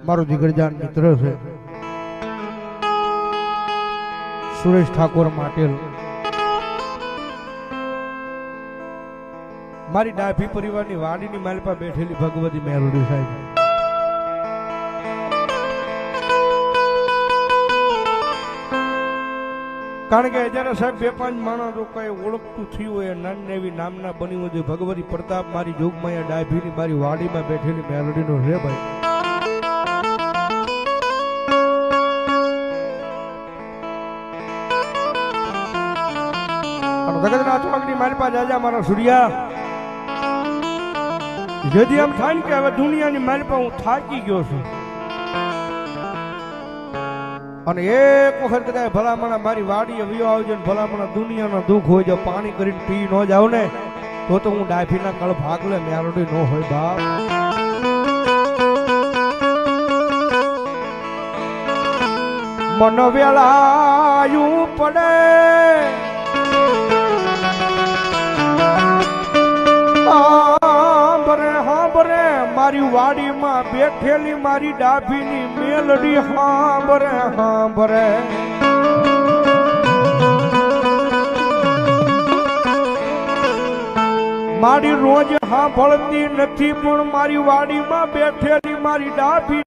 મારો જીગરજાન મિત્ર છે સુરેશ ઠાકોર માટેલ, મારી ડાભી પરિવારની વાડીની માલપા બેઠેલી ભગવતી મેલડી સાહેબ, કારણ કે જ્યારે સાહેબ બે પાંચ માણસ કઈ ઓળખતું થયું હોય નાની એવી નામના બની હોય ભગવતી પ્રતાપ મારી જોગમાયા ડાભીની મારી વાડીમાં બેઠેલી મેલડીનો રે ભાઈ. મારી પાસે રાજા મારા સૂર્યા જેથી આમ થાય ને કે હવે દુનિયાની મારી પાસે હું થાકી ગયો છું અને એક વખત કદાચ ભલામણા મારી વાડી વિયો આવજો ને ભલામણા દુનિયાનો દુઃખ હોય જો પાણી કરીને પી ન જાવ ને તો હું ડાભીના કળ ભાગલે મેલડી ન હોય બાપ. મન વેળાયું પડે હાંભરે મારી વાડીમાં બેઠેલી મારી ડાભીની મેલડી હાંભરે મારી રોજ હાંભળતી નથી પણ મારી વાડીમાં બેઠેલી મારી ડાભી